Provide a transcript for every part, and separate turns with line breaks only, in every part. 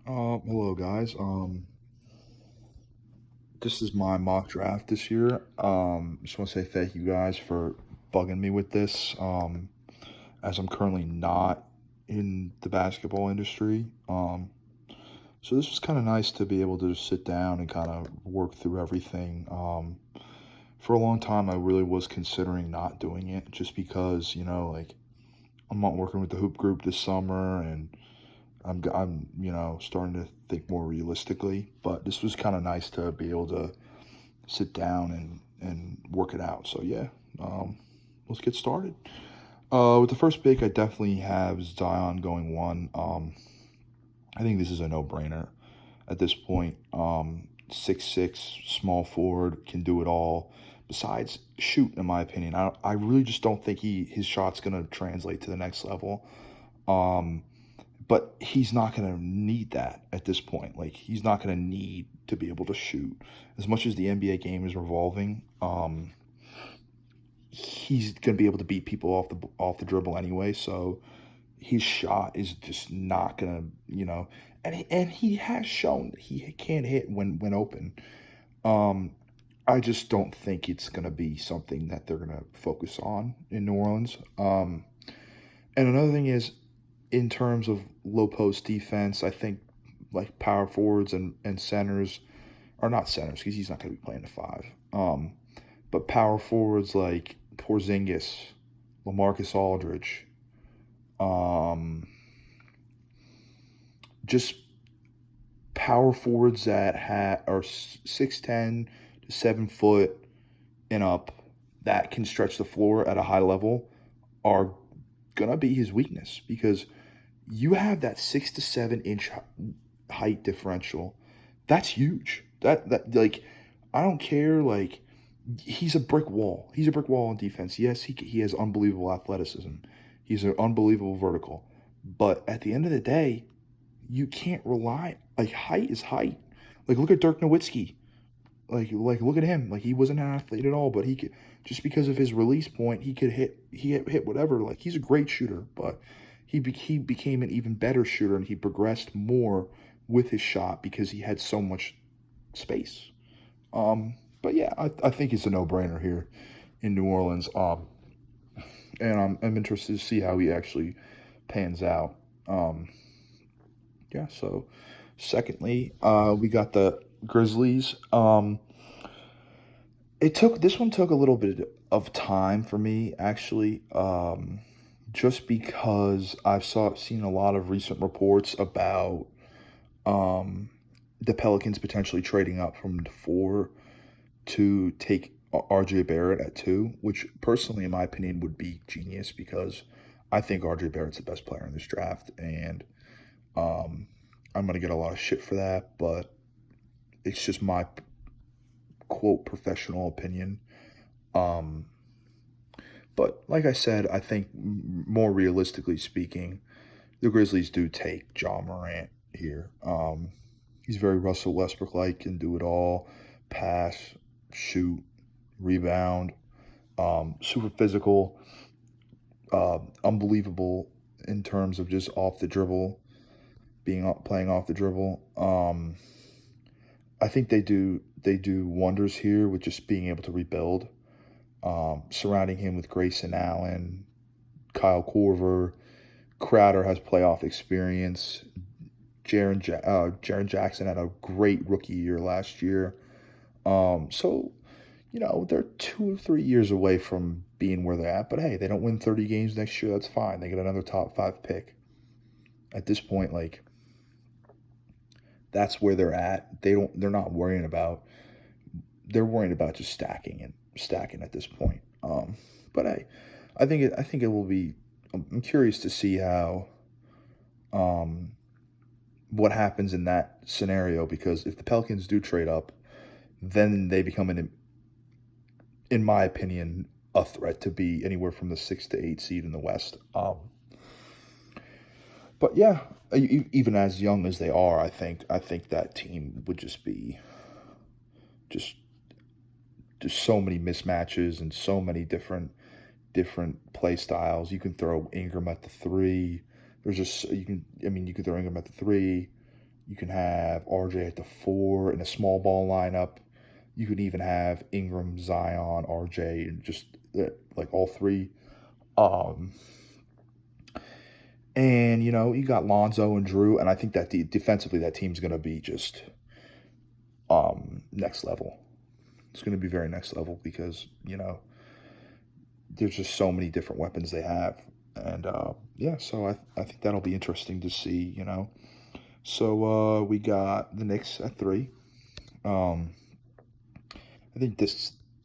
Hello guys. This is my mock draft this year. Just want to say thank you guys for bugging me with this. As I'm currently not in the basketball industry. So this was kind of nice to be able to just sit down and kind of work through everything. For a long time, I really was considering not doing it just because, like I'm not working with the hoop group this summer and I'm starting to think more realistically, but this was kind of nice to be able to sit down and work it out. So yeah, um, let's get started. With the first pick, I definitely have Zion going one. I think this is a no-brainer at this point. 6'6", small forward, can do it all. Besides shoot, in my opinion, I really just don't think his shot's gonna translate to the next level. Um, but he's not going to need that at this point. Like he's not going to need to be able to shoot as much as the NBA game is revolving. He's going to be able to beat people off the dribble anyway. So his shot is just not going to, and he has shown that he can hit when open. Um, I just don't think it's going to be something that they're going to focus on in New Orleans. And another thing is, in terms of low post defense, I think like power forwards and centers are not centers because he's not going to be playing the five. But power forwards like Porzingis, LaMarcus Aldridge, um, just power forwards that are 6'10" to 7 foot and up that can stretch the floor at a high level are gonna be his weakness because you have that 6 to 7 inch height differential. That's huge. That like I don't care. Like he's a brick wall. He's a brick wall on defense. Yes, he has unbelievable athleticism. He's an unbelievable vertical. But at the end of the day, you can't rely. Like height is height. Like look at Dirk Nowitzki. Like look at him. Like he wasn't an athlete at all, but he could just because of his release point, he could hit whatever. Like he's a great shooter, but he became an even better shooter and he progressed more with his shot because he had so much space. But yeah, I think it's a no-brainer here in New Orleans. And I'm interested to see how he actually pans out. Um, yeah, so secondly, we got the Grizzlies. This one took a little bit of time for me actually, just because seen a lot of recent reports about um, the Pelicans potentially trading up from the four to take RJ Barrett at two, which personally, in my opinion, would be genius because I think RJ Barrett's the best player in this draft, and um, I'm gonna get a lot of shit for that, but it's just my quote professional opinion. Um, but like I said, I think more realistically speaking, the Grizzlies do take John Morant here. He's very Russell Westbrook like, can do it all: pass, shoot, rebound, super physical, unbelievable in terms of just off the dribble, playing off the dribble. I think they do wonders here with just being able to rebuild, surrounding him with Grayson Allen, Kyle Korver. Crowder has playoff experience. Jaren Jackson had a great rookie year last year. So, they're 2 or 3 years away from being where they're at. But hey, they don't win 30 games next year. That's fine. They get another top five pick. At this point, like that's where they're at. They're not worrying about. They're worrying about just stacking at this point. But hey, I think it will be. I'm curious to see how um, what happens in that scenario because if the Pelicans do trade up, then they become in my opinion, a threat to be anywhere from the 6 to 8 seed in the West. But yeah, even as young as they are, I think that team would just be just just so many mismatches and so many different play styles. You can throw Ingram at the three. There's just you can I mean you can throw Ingram at the three. You can have RJ at the 4 in a small ball lineup. You could even have Ingram, Zion, RJ, and just like all three. Um, and you got Lonzo and Drew, and I think that defensively that team's going to be just next level. It's going to be very next level because there's just so many different weapons they have, and yeah, so I think that'll be interesting to see. So we got the Knicks at 3. I think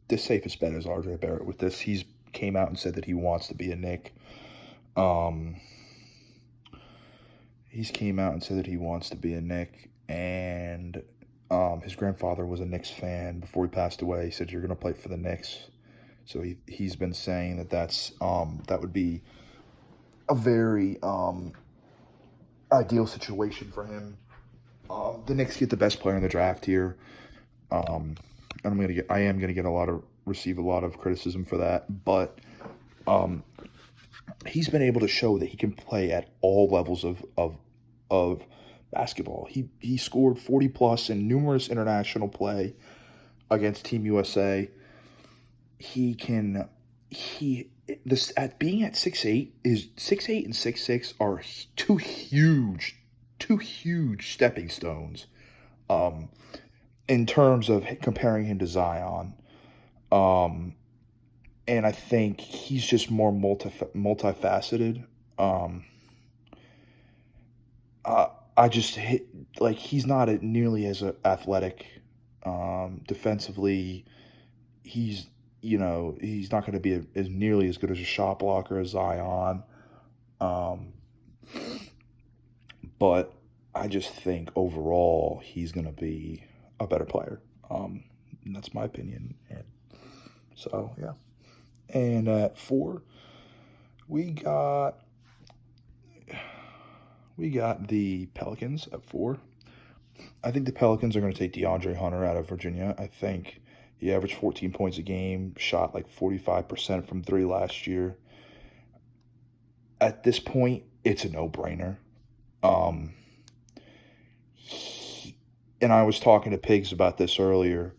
the safest bet is RJ Barrett with this. He's came out and said that he wants to be a Knick. He's came out and said that he wants to be a Knick, and his grandfather was a Knicks fan before he passed away. He said, "You're going to play for the Knicks." So he's been saying that would be a very ideal situation for him. The Knicks get the best player in the draft here. I am gonna receive a lot of criticism for that, but he's been able to show that he can play at all levels of basketball. He scored 40 plus in numerous international play against Team USA. At being at 6'8" is 6'8" and 6'6" are two huge stepping stones. In terms of comparing him to Zion. And I think he's just more multifaceted. I just he's not nearly as athletic. Defensively, he's not going to be as nearly as good as a shot blocker as Zion. But I just think overall he's going to be a better player. And that's my opinion. And so, yeah. And at 4, we got the Pelicans at 4. I think the Pelicans are going to take DeAndre Hunter out of Virginia. I think he averaged 14 points a game, shot like 45% from 3 last year. At this point, it's a no-brainer. And I was talking to Pigs about this earlier,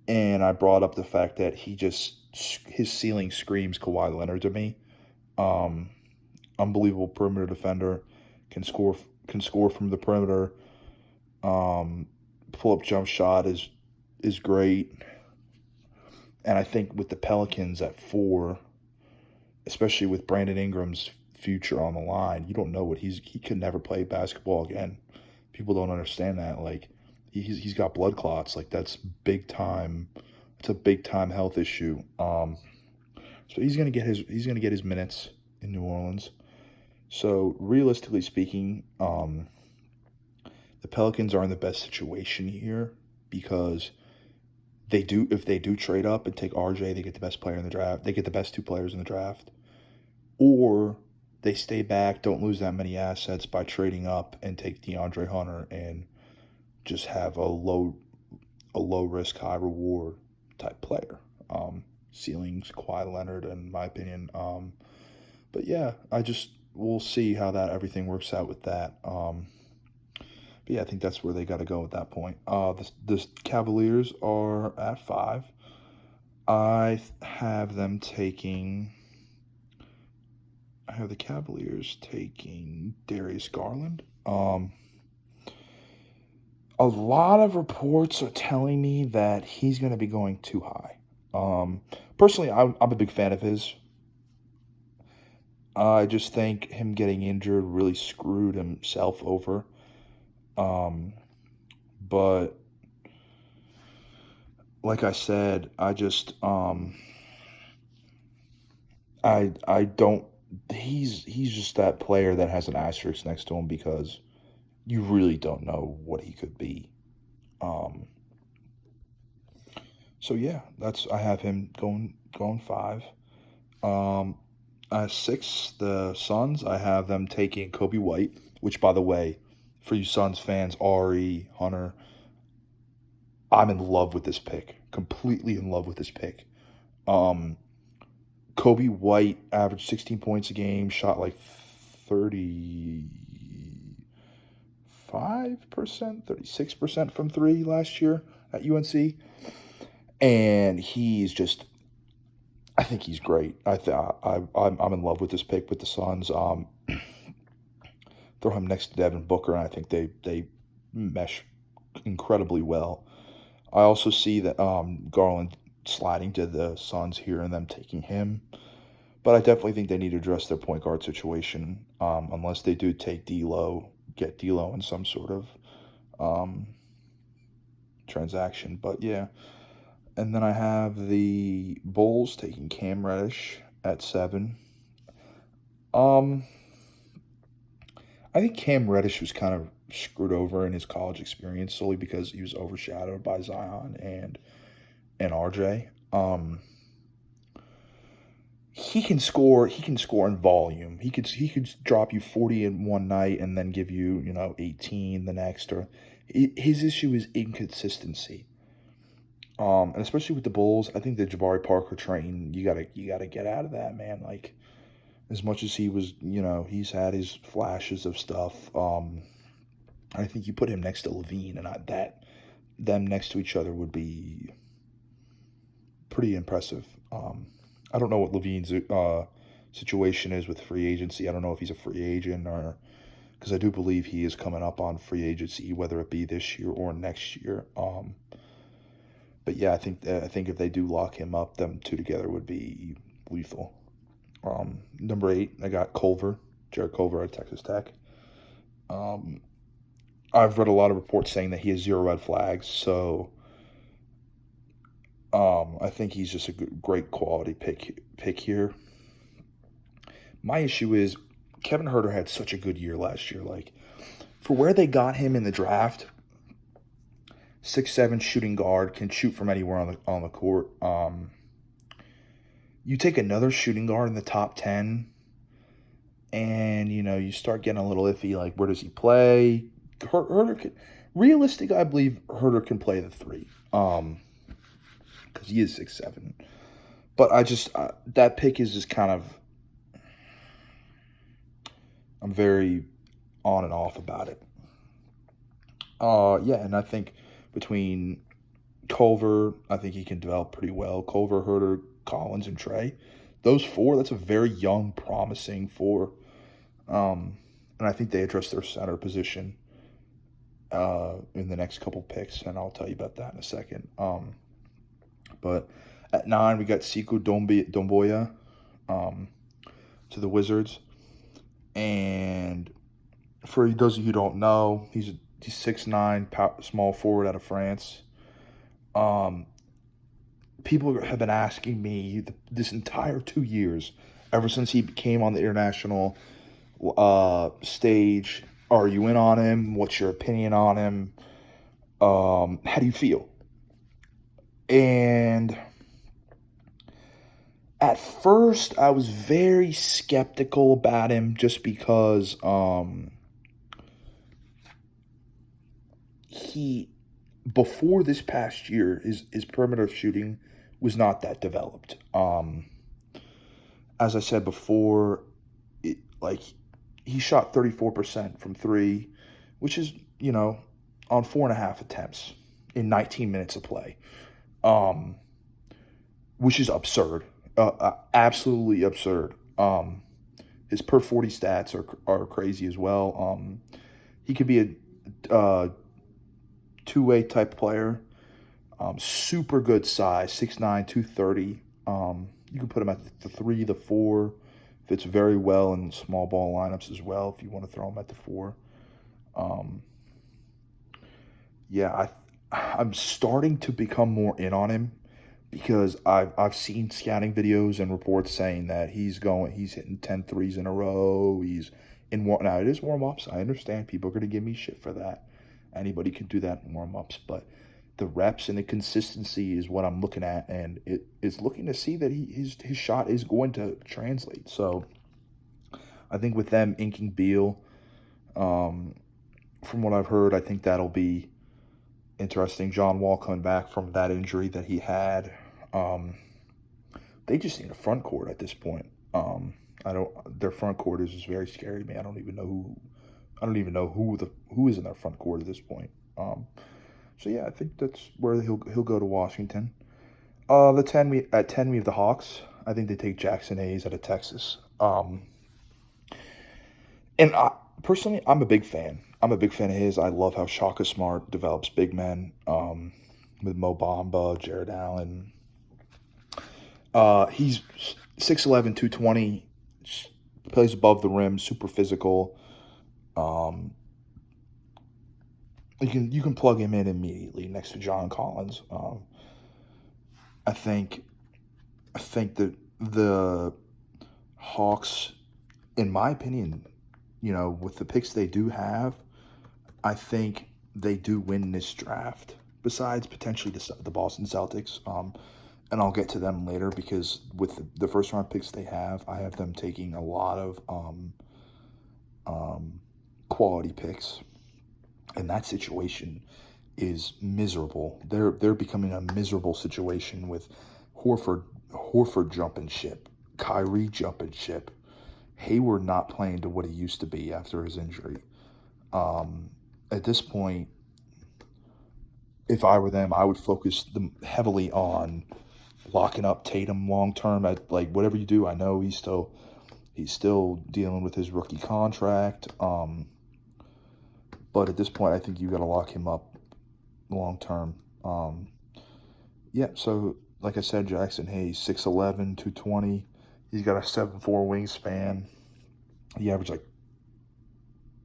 and I brought up the fact that his ceiling screams Kawhi Leonard to me. Unbelievable perimeter defender, can score from the perimeter. Pull-up jump shot is great. And I think with the Pelicans at 4, especially with Brandon Ingram's future on the line, you don't know what he could never play basketball again. People don't understand that. Like he's got blood clots. Like that's big time. It's a big time health issue. So he's gonna get his minutes in New Orleans. So realistically speaking, the Pelicans are in the best situation here because if they do trade up and take RJ, they get the best player in the draft. They get the best 2 players in the draft. Or they stay back, don't lose that many assets by trading up and take DeAndre Hunter and just have a low risk, high reward type player. Ceilings, Kawhi Leonard, in my opinion. But yeah, we'll see how everything works out with that. But yeah, I think that's where they got to go at that point. The Cavaliers are at 5. I have the Cavaliers taking Darius Garland. A lot of reports are telling me that he's going to be going too high. Personally, I'm a big fan of his. I just think him getting injured really screwed himself over. But like I said, I just I don't. He's just that player that has an asterisk next to him because you really don't know what he could be. So yeah, I have him going 5. At 6, the Suns, I have them taking Kobe White, which by the way, for you Suns fans, Ari, Hunter, I'm in love with this pick. Completely in love with this pick. Kobe White averaged 16 points a game, shot like 30, 36% from three last year at UNC. And he's just, I think he's great. I'm in love with this pick with the Suns. Throw him next to Devin Booker, and I think they mesh incredibly well. I also see that Garland sliding to the Suns here and them taking him. But I definitely think they need to address their point guard situation, unless they do take D'Lo, get D'Lo in some sort of um, transaction. But yeah, and then I have the Bulls taking Cam Reddish at 7. Um, I think Cam Reddish was kind of screwed over in his college experience solely because he was overshadowed by Zion and RJ. He can score. He can score in volume. He could drop you 40 in one night and then give you 18 the next. Or his issue is inconsistency. And especially with the Bulls, I think the Jabari Parker train, you gotta get out of that, man. Like, as much as he was, he's had his flashes of stuff. I think you put him next to Levine, and them next to each other would be pretty impressive. I don't know what Levine's situation is with free agency. I don't know if he's a free agent or because I do believe he is coming up on free agency, whether it be this year or next year. But yeah, I think if they do lock him up, them two together would be lethal. Number 8, I got Jarrett Culver at Texas Tech. I've read a lot of reports saying that he has 0 red flags, so I think he's just a great quality pick here. My issue is Kevin Huerter had such a good year last year. Like, for where they got him in the draft, 6'7" shooting guard, can shoot from anywhere on the court. You take another shooting guard in the top 10, and you start getting a little iffy. Like, where does he play? Huerter can, realistic, I believe Huerter can play the 3. Because he is 6'7". But I just that pick is just kind of, I'm very on and off about it. Yeah, and I think between Culver, I think he can develop pretty well. Culver, Huerter, Collins, and Trey, those 4, that's a very young, promising 4. And I think they address their center position in the next couple picks, and I'll tell you about that in a second. But at 9, we got Sekou Doumbouya to the Wizards. And for those of you who don't know, he's 6'9", small forward out of France. People have been asking me this entire 2 years, ever since he came on the international stage, are you in on him? What's your opinion on him? How do you feel? And at first, I was very skeptical about him just because before this past year, his perimeter shooting was not that developed. As I said before, he shot 34% from 3, which is, on 4.5 attempts in 19 minutes of play, which is absurd, absolutely absurd. His per 40 stats are crazy as well. He could be a two-way type player, super good size, 6'9", 230. You can put him at the 3, the 4. Fits very well in small ball lineups as well if you want to throw him at the 4. Yeah, I'm starting to become more in on him because I've seen scouting videos and reports saying that he's hitting 10 threes in a row. Now it is warm-ups. I understand people are going to give me shit for that. Anybody can do that in warm-ups, but the reps and the consistency is what I'm looking at, and it is looking to see that his shot is going to translate. So I think with them inking Beal, from what I've heard, I think that'll be interesting. John Wall coming back from that injury that he had. They just need a front court at this point. Their front court is just very scary to me. I don't even know I don't even know who is in their front court at this point. So yeah, I think that's where he'll go to Washington. The 10 we at 10 we have the Hawks. I think they take Jackson Hayes out of Texas. And personally, I'm a big fan. I'm a big fan of his. I love how Shaka Smart develops big men. With Mo Bamba, Jared Allen. He's 6'11", 220, plays above the rim, super physical. Um, you can plug him in immediately next to John Collins. I think I think that the Hawks, in my opinion, with the picks they do have, I think they do win this draft. Besides potentially the Boston Celtics, and I'll get to them later because with the first round picks they have, I have them taking a lot of quality picks, and that situation is miserable. They're becoming a miserable situation with Horford jumping ship, Kyrie jumping ship, Hayward not playing to what he used to be after his injury. At this point, if I were them, I would focus them heavily on locking up Tatum long term. At like whatever you do, I know he's still dealing with his rookie contract. But at this point, I think you got to lock him up long term. Yeah. So like I said, Jackson Hayes, 6'11", 220. He's got a 7'4" wingspan. He averaged like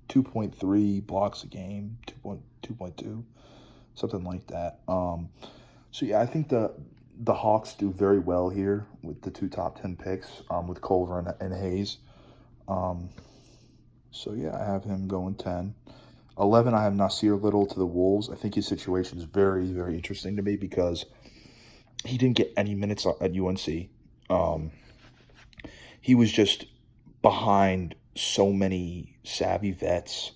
2.3 blocks a game, 2.2, something like that. So yeah, I think the Hawks do very well here with the two top 10 picks, with Culver and Hayes. So yeah, I have him going 10. 11, I have Nasir Little to the Wolves. I think his situation is very, very interesting to me because he didn't get any minutes at UNC. He was just behind so many savvy vets.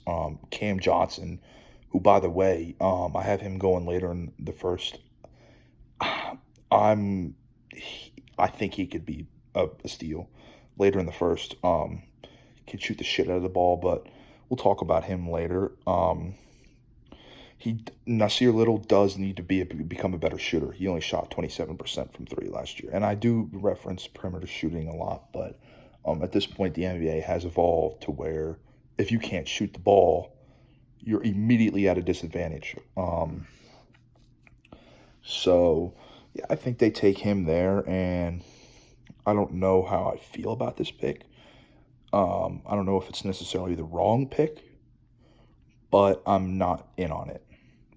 Cam Johnson, who, by the way, I have him going later in the first. I'm, I think he could be a steal later in the first. Can shoot the shit out of the ball, but we'll talk about him later. Nasir Little does need to become a better shooter. He only shot 27% from three last year, and I do reference perimeter shooting a lot, but at this point, the NBA has evolved to where if you can't shoot the ball, you're immediately at a disadvantage. So yeah, I think they take him there, and I don't know how I feel about this pick. I don't know if it's necessarily the wrong pick, but I'm not in on it,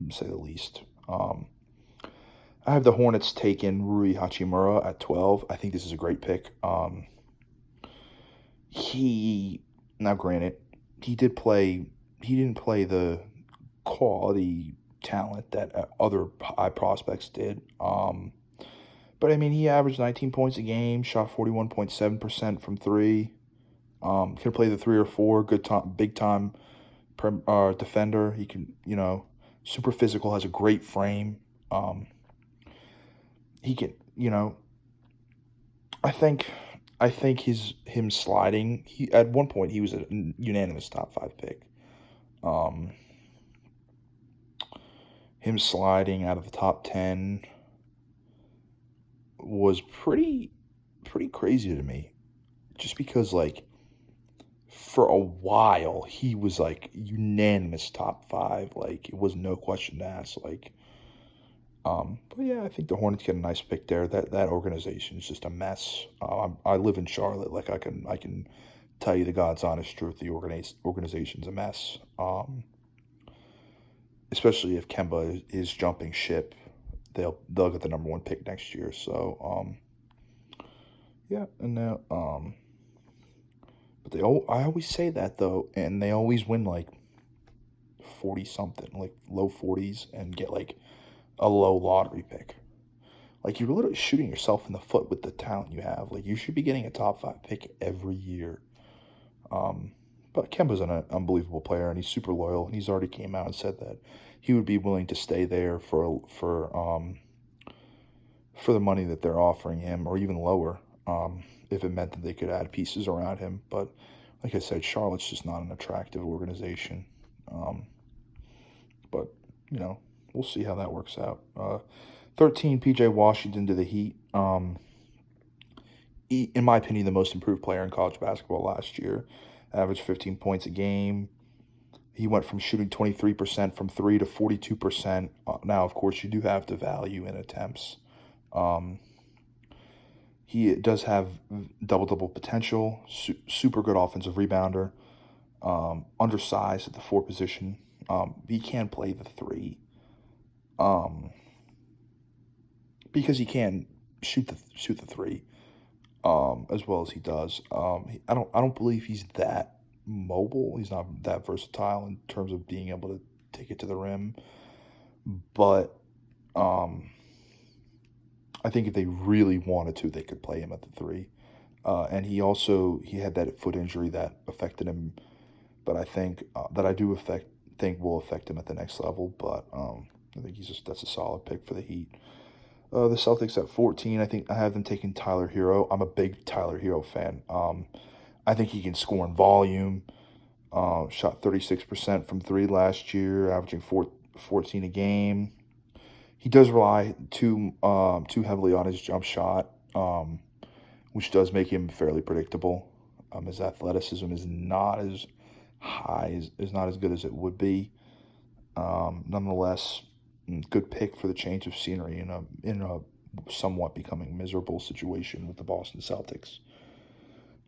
to say the least. I have the Hornets taking Rui Hachimura at 12. I think this is a great pick. Now granted, he did play. He didn't play the quality talent that other high prospects did. But I mean, he averaged 19 points a game, shot 41.7% from three. Can play the 3 or 4. Good time, big time defender. He can, super physical. Has a great frame. He can, I think him sliding. He at one point he was a unanimous top 5 pick. Him sliding out of the top 10 was pretty crazy to me, just because like for a while he was like unanimous top 5, like it was no question asked. Like, but yeah, I think the Hornets get a nice pick there. That organization is just a mess. I live in Charlotte. Like I can tell you the God's honest truth. The organization's a mess. Especially if Kemba is jumping ship, they'll get the number 1 pick next year. So yeah, and now but I always say that though, and they always win like 40 something, like low 40s, and get like a low lottery pick. Like you're literally shooting yourself in the foot with the talent you have. Like you should be getting a top 5 pick every year. But Kemba's an unbelievable player, and he's super loyal. And he's already came out and said that he would be willing to stay there for the money that they're offering him, or even lower, if it meant that they could add pieces around him. But like I said, Charlotte's just not an attractive organization. Um, but, you know, we'll see how that works out. 13, PJ Washington to the Heat. In my opinion, the most improved player in college basketball last year. Averaged 15 points a game. He went from shooting 23% from three to 42%. Now, of course, you do have to value in attempts. Um, he does have double-double potential, super good offensive rebounder, undersized at the four position. He can play the three um, because he can shoot the three as well as he does. I don't believe he's that mobile. He's not that versatile in terms of being able to take it to the rim. But um, I think if they really wanted to, they could play him at the three. And he had that foot injury that affected him, but I think that I do think will affect him at the next level. But I think that's a solid pick for the Heat. The Celtics at 14. I think I have them taking Tyler Hero. I'm a big Tyler Hero fan. I think he can score in volume. Shot 36% from three last year, averaging 14 a game. He does rely too heavily on his jump shot, which does make him fairly predictable. His athleticism is not as high, is not as good as it would be. Nonetheless, good pick for the change of scenery in a somewhat becoming miserable situation with the Boston Celtics.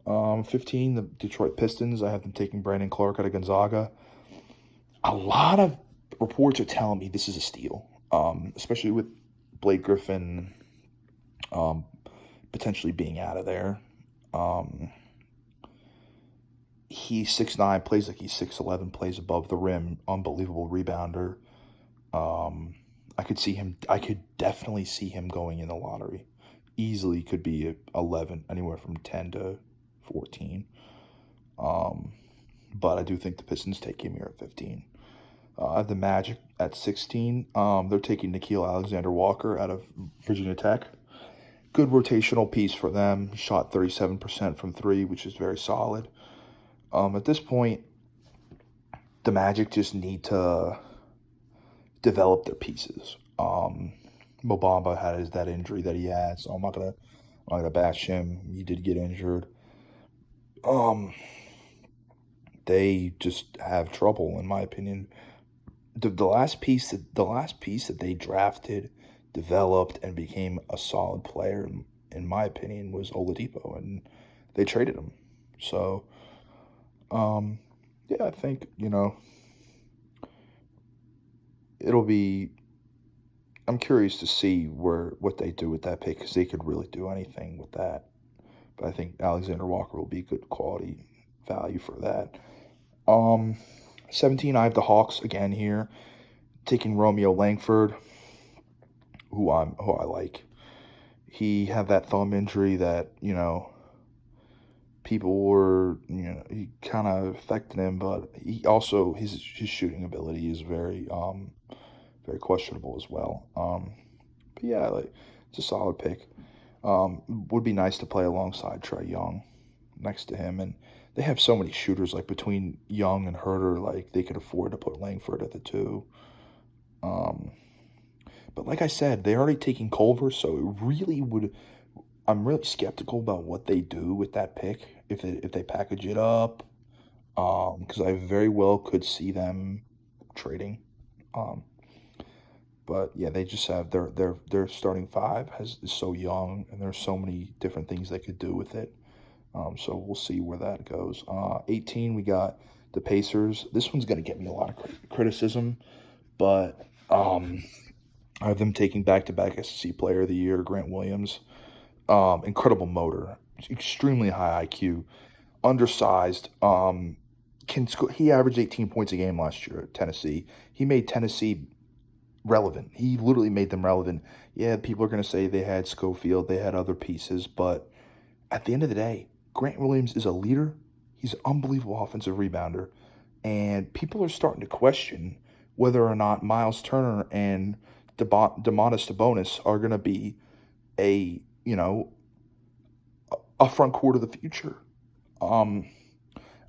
15, the Detroit Pistons. I have them taking Brandon Clark out of Gonzaga. A lot of reports are telling me this is a steal, especially with Blake Griffin potentially being out of there. He's 6'9", plays like he's 6'11", plays above the rim, unbelievable rebounder. I could definitely see him going in the lottery. Easily could be 11, anywhere from 10 to 14. But I do think the Pistons take him here at 15. I have the Magic at 16. They're taking Nickeil Alexander-Walker out of Virginia Tech. Good rotational piece for them. Shot 37% from three, which is very solid. At this point, the Magic just need to develop their pieces. Mo Bamba had that injury that he had, so I'm not gonna bash him. He did get injured. They just have trouble, in my opinion. The last piece that they drafted, developed, and became a solid player, in my opinion, was Oladipo, and they traded him. So, yeah, I think it'll be. I'm curious to see what they do with that pick because they could really do anything with that. But I think Alexander Walker will be good quality value for that. Um, 17, I have the Hawks again here, taking Romeo Langford, who I like. He had that thumb injury that people were he kind of affected him, but he also his shooting ability is very questionable as well. But yeah, it's a solid pick. Would be nice to play alongside Trae Young next to him, and they have so many shooters like between Young and Herter, like they could afford to put Langford at the two. Um, but like I said, they're already taking Culver, so it really would. I'm really skeptical about what they do with that pick if they package it up, because I very well could see them trading. Um, but yeah, they just have their starting five is so young, and there's so many different things they could do with it. So we'll see where that goes. 18, we got the Pacers. This one's going to get me a lot of criticism, but I have them taking back-to-back SEC Player of the Year, Grant Williams. Incredible motor, extremely high IQ, undersized. He averaged 18 points a game last year at Tennessee. He made Tennessee relevant. He literally made them relevant. Yeah, people are going to say they had Schofield, they had other pieces, but at the end of the day, Grant Williams is a leader. He's an unbelievable offensive rebounder, and people are starting to question whether or not Miles Turner and Domantas Sabonis are going to be a a front court of the future. Um,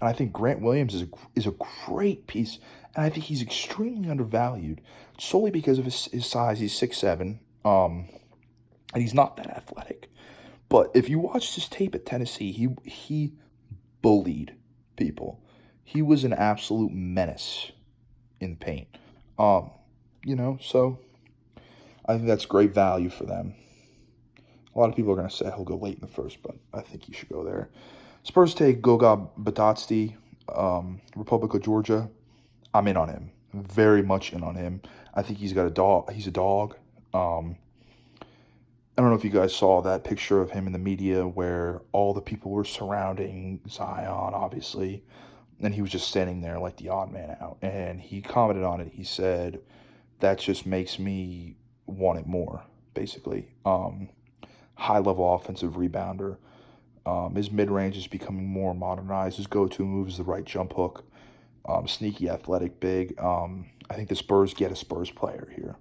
And I think Grant Williams is a great piece, and I think he's extremely undervalued solely because of his size. He's 6'7", and he's not that athletic. But if you watched his tape at Tennessee, he bullied people. He was an absolute menace in the paint. Um, so I think that's great value for them. A lot of people are going to say he'll go late in the first, but I think he should go there. Spurs take Goga Batati, Republic of Georgia. I'm in on him. Very much in on him. I think he's got a dog. He's a dog. I don't know if you guys saw that picture of him in the media where all the people were surrounding Zion, obviously, and he was just standing there like the odd man out. And he commented on it. He said, "That just makes me want it more." Basically, high-level offensive rebounder. His mid-range is becoming more modernized. His go-to move is the right jump hook. Sneaky, athletic, big. I think the Spurs get a Spurs player here.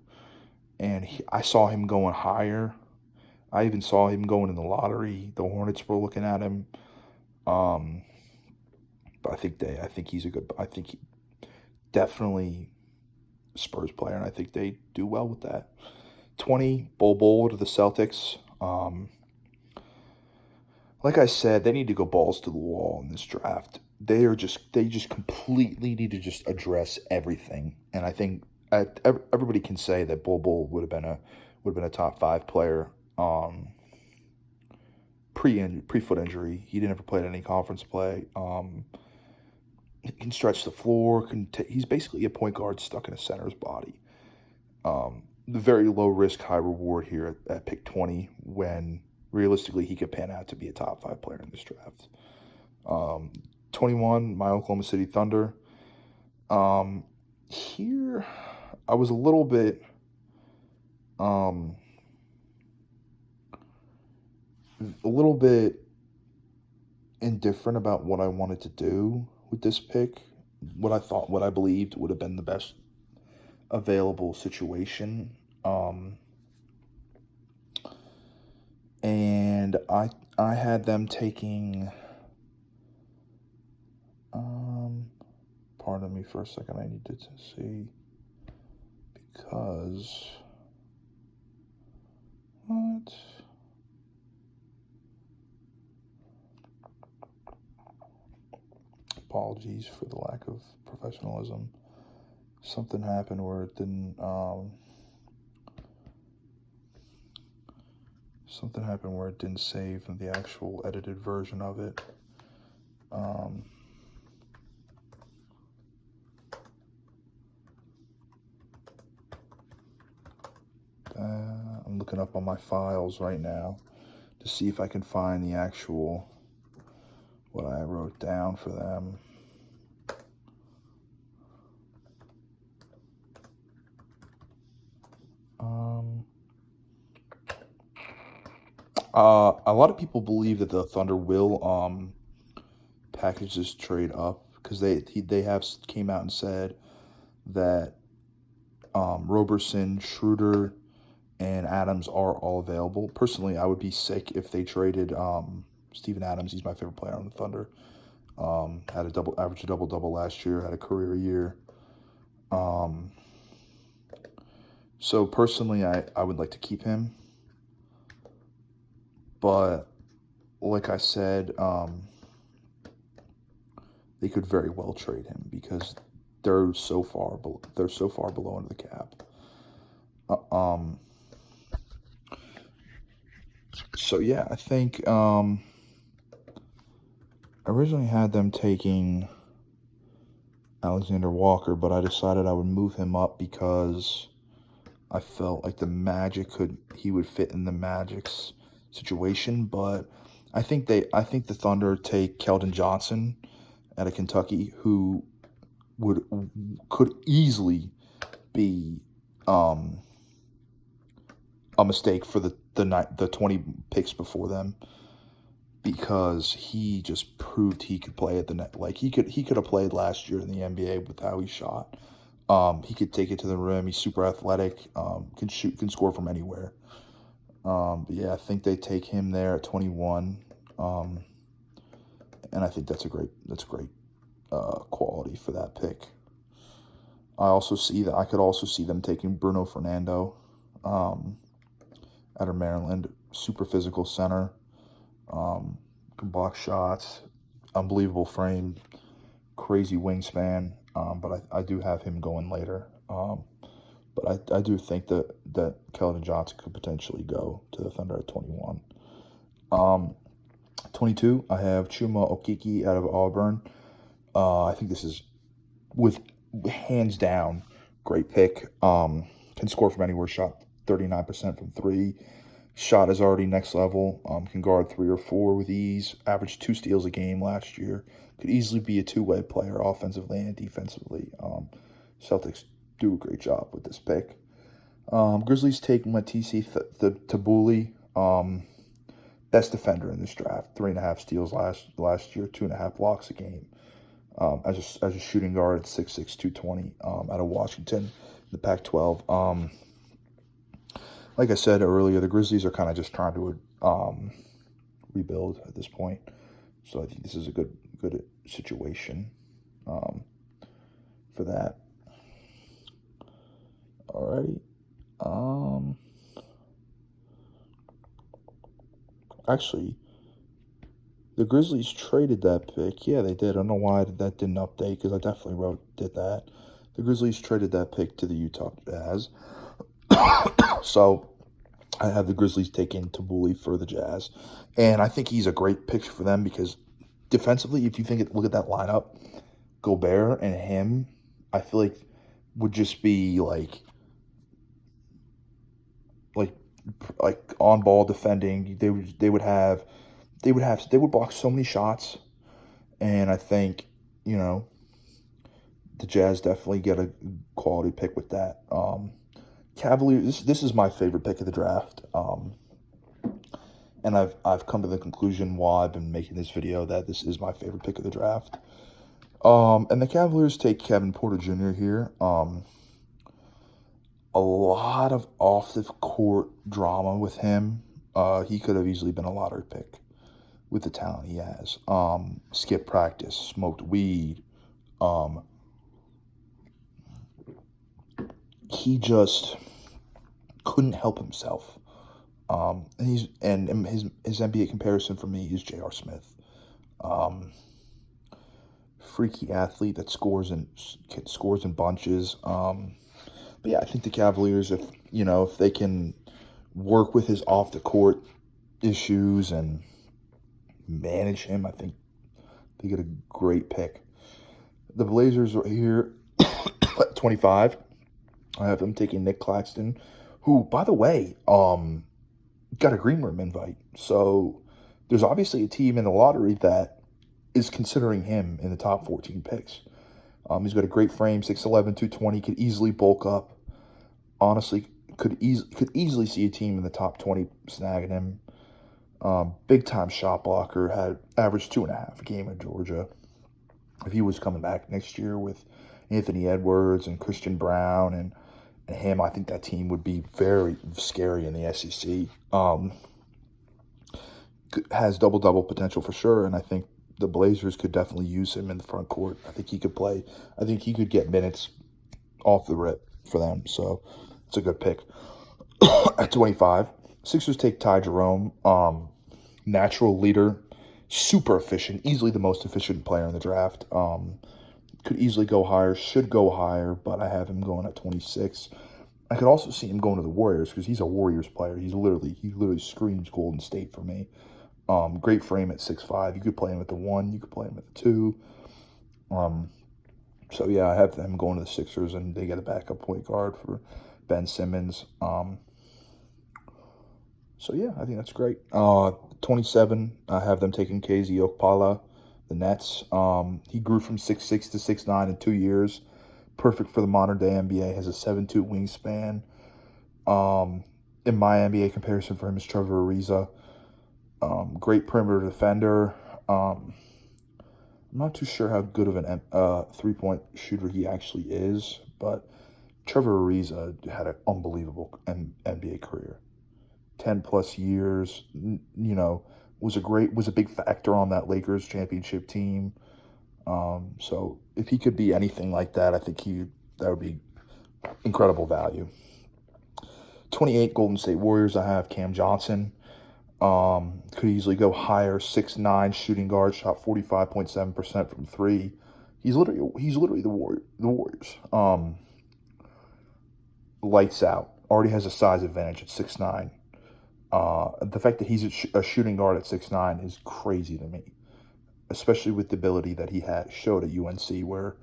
And I saw him going higher. I even saw him going in the lottery. The Hornets were looking at him. But I think he's a good. I think he definitely Spurs player, and I think they do well with that. 20, Bol to the Celtics. Like I said, they need to go balls to the wall in this draft. They just completely need to just address everything, and I think everybody can say that Bol would have been a top 5 player. Pre-foot injury, he didn't ever play any conference play. He can stretch the floor. He's basically a point guard stuck in a center's body. The very low risk, high reward here at pick 20, when realistically he could pan out to be a top 5 player in this draft. 21, my Oklahoma City Thunder. Here, I was a little bit indifferent about what I wanted to do with this pick. What I believed would have been the best available situation. And I had them taking, pardon me for a second, I needed to see, because, what? Apologies for the lack of professionalism. Something happened where it didn't, save the actual edited version of it. I'm looking up on my files right now to see if I can find the actual, what I wrote down for them. A lot of people believe that the Thunder will package this trade up, because they came out and said that Roberson, Schroeder, and Adams are all available. Personally, I would be sick if they traded Steven Adams. He's my favorite player on the Thunder. Had averaged a double last year. Had a career year. So personally, I would like to keep him. But like I said, they could very well trade him because they're so far below under the cap. So yeah, I think I originally had them taking Alexander Walker, but I decided I would move him up because I felt like he would fit in the Magic's situation. But I think the Thunder take Keldon Johnson out of Kentucky, who could easily be a mistake for the 20 picks before them, because he just proved he could play at the net. Like he could have played last year in the NBA with how he shot. He could take it to the rim. He's super athletic. Can shoot, can score from anywhere. But yeah, I think they take him there at 21. And I think that's a great quality for that pick. I could also see them taking Bruno Fernando out of Maryland. Super physical center. Can block shots. Unbelievable frame. Crazy wingspan. But I do have him going later. But I do think that Keldon Johnson could potentially go to the Thunder at 21. 22, I have Chuma Okeke out of Auburn. I think this is, with hands down, great pick. Can score from anywhere, shot 39% from three. Shot is already next level. Can guard 3 or 4 with ease. Averaged 2 steals a game last year. Could easily be a two-way player offensively and defensively. Celtics do a great job with this pick. Grizzlies take Matisse Thybulle, best defender in this draft. 3.5 steals last year, 2.5 blocks a game. As a shooting guard at 6'6", 220, out of Washington, the Pac-12. Like I said earlier, the Grizzlies are kind of just trying to rebuild at this point. So I think this is a good situation for that. Alrighty. Actually, the Grizzlies traded that pick. Yeah, they did. I don't know why that didn't update, because I definitely did that. The Grizzlies traded that pick to the Utah Jazz. So I have the Grizzlies taking Thybulle for the Jazz. And I think he's a great pick for them because defensively, if you look at that lineup, Gobert and him, I feel like would just be like on ball defending. They would block so many shots, and I think, the Jazz definitely get a quality pick with that. Cavaliers. This is my favorite pick of the draft. And I've come to the conclusion while I've been making this video that this is my favorite pick of the draft. And the Cavaliers take Kevin Porter Jr. here. A lot of off-the-court drama with him. He could have easily been a lottery pick with the talent he has. Skipped practice, smoked weed. He just couldn't help himself. And his NBA comparison for me is J.R. Smith. Freaky athlete that scores in bunches. But yeah, I think the Cavaliers, if they can work with his off the court issues and manage him, I think they get a great pick. The Blazers are here at 25. I have them taking Nick Claxton, who, by the way, got a green room invite. So there's obviously a team in the lottery that is considering him in the top 14 picks. He's got a great frame, 6'11", 220, could easily bulk up. Honestly, could easily see a team in the top 20 snagging him. Big time shot blocker, had averaged 2.5 a game in Georgia. If he was coming back next year with Anthony Edwards and Christian Brown and him, I think that team would be very scary in the SEC. Has double-double potential for sure, and I think the Blazers could definitely use him in the front court. I think he could play. I think he could get minutes off the rip for them, so it's a good pick. At 25, Sixers take Ty Jerome, natural leader, super efficient, easily the most efficient player in the draft. Could easily go higher, should go higher, but I have him going at 26. I could also see him going to the Warriors because he's a Warriors player. He literally screams Golden State for me. Great frame at 6'5". You could play him at the 1. You could play him at the 2. So, yeah, I have them going to the Sixers, and they get a backup point guard for Ben Simmons. So, yeah, I think that's great. 27, I have them taking KZ Okpala, the Nets. He grew from 6'6" to 6'9" in 2 years. Perfect for the modern-day NBA. Has a 7'2" wingspan. In my NBA comparison for him is Trevor Ariza. Great perimeter defender. I'm not too sure how good of an three-point shooter he actually is, but Trevor Ariza had an unbelievable NBA career. 10-plus years, was a big factor on that Lakers championship team. So if he could be anything like that, I think that would be incredible value. 28 Golden State Warriors. I have Cam Johnson. Could easily go higher. 6'9" shooting guard, shot 45.7% from three. He's literally the Warriors. Lights out. Already has a size advantage at 6'9". The fact that he's a shooting guard at 6'9" is crazy to me, especially with the ability that he showed at UNC, where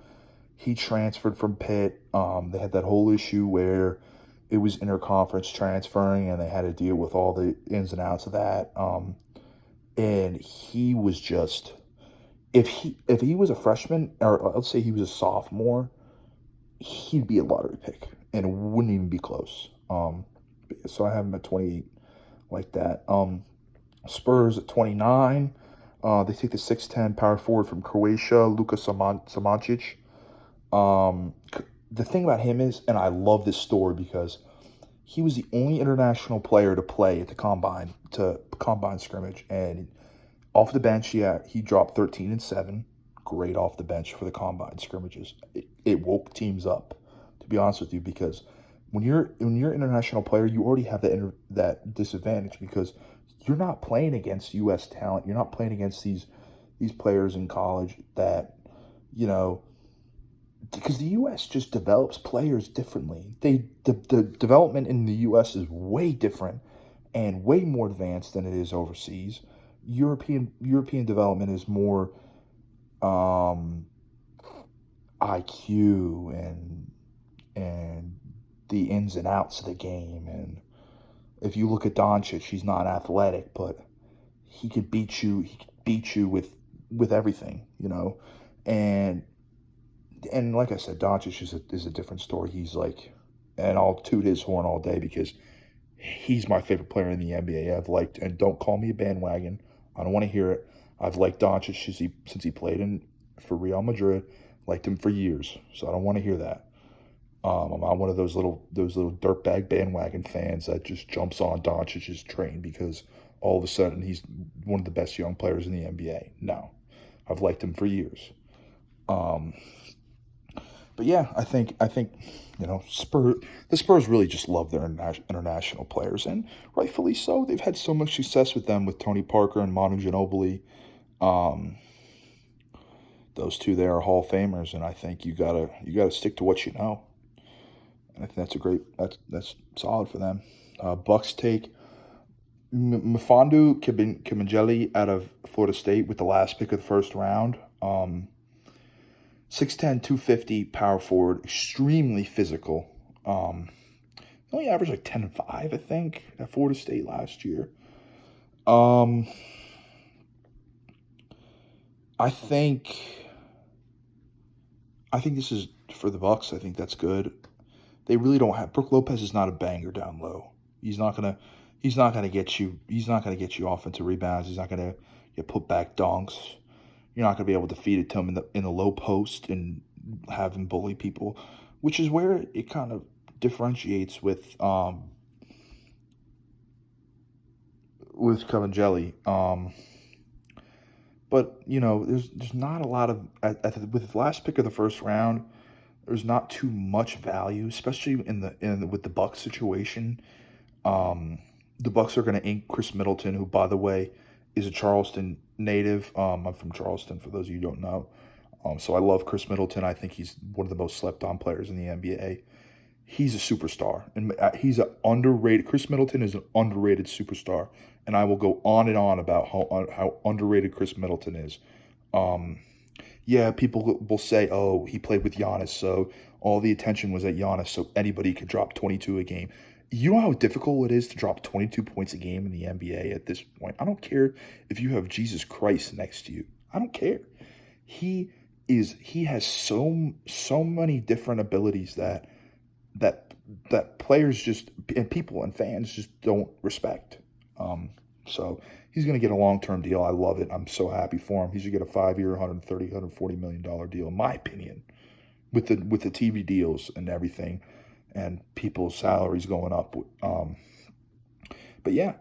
he transferred from Pitt. They had that whole issue where it was interconference transferring, and they had to deal with all the ins and outs of that. And he was just, if he was a freshman, or let's say he was a sophomore, he'd be a lottery pick, and it wouldn't even be close. So I have him at 28 like that. Spurs at 29. They take the 6'10" power forward from Croatia, Luka Samancic. The thing about him is, and I love this story because he was the only international player to play at the combine scrimmage, and off the bench, he dropped 13-7. Great off the bench for the combine scrimmages. It woke teams up, to be honest with you, because when you're an international player, you already have that disadvantage because you're not playing against U.S. talent. You're not playing against these players in college that, you know, because the U.S. just develops players differently. The development in the U.S. is way different and way more advanced than it is overseas. European development is more IQ and the ins and outs of the game. And if you look at Doncic, he's not athletic, but he could beat you. He could beat you with everything, you know. And like I said, Doncic is a different story. He's like, and I'll toot his horn all day because he's my favorite player in the NBA. I've liked, and don't call me a bandwagon. I don't want to hear it. I've liked Doncic since he played for Real Madrid. Liked him for years, so I don't want to hear that. I'm not one of those little dirtbag bandwagon fans that just jumps on Doncic's train because all of a sudden he's one of the best young players in the NBA. No, I've liked him for years. But yeah, I think you know, the Spurs really just love their international players, and rightfully so. They've had so much success with them, with Tony Parker and Manu Ginobili. Those two there are Hall of Famers, and I think you gotta stick to what you know. And I think that's solid for them. Bucks take Mfiondu Kabengele out of Florida State with the last pick of the first round. 6'10", 250, power forward, extremely physical. He only averaged like 10-5, I think, at Florida State last year. I think this is for the Bucks. I think that's good. They really don't have. Brook Lopez is not a banger down low. He's not gonna get you. He's not gonna get you offensive rebounds. He's not gonna get put back dunks. You're not going to be able to feed it to him in the low post and have him bully people, which is where it kind of differentiates with Kabengele. But you know, there's not a lot of with the last pick of the first round. There's not too much value, especially with the Bucks situation. The Bucks are going to ink Chris Middleton, who, by the way, is a Charleston native. I'm from Charleston, for those of you who don't know. So I love Chris Middleton. I think he's one of the most slept-on players in the NBA. He's a superstar, and he's an underrated. Chris Middleton is an underrated superstar, and I will go on and on about how underrated Chris Middleton is. Yeah, people will say, "Oh, he played with Giannis, so all the attention was at Giannis, so anybody could drop 22 a game." You know how difficult it is to drop 22 points a game in the NBA at this point. I don't care if you have Jesus Christ next to you. I don't care. He has so many different abilities that players just, and people and fans just don't respect. So he's going to get a long-term deal. I love it. I'm so happy for him. He should get a 5-year, $140 million deal, in my opinion, with the TV deals and everything, and people's salaries going up. But yeah,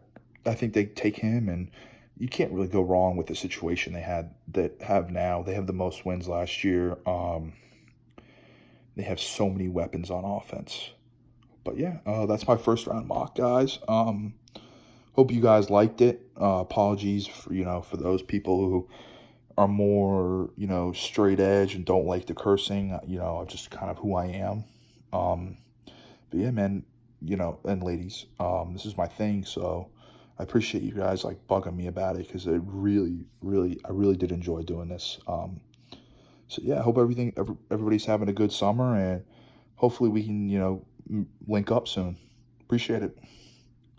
I think they take him, and you can't really go wrong with the situation that have now. They have the most wins last year. They have so many weapons on offense. But yeah, that's my first round mock, guys. Hope you guys liked it. Apologies for for those people who are more straight edge and don't like the cursing. Just kind of who I am. Um, but yeah, man, and ladies, this is my thing. So I appreciate you guys like bugging me about it because I really did enjoy doing this. So yeah, I hope everybody's having a good summer, and hopefully we can link up soon. Appreciate it.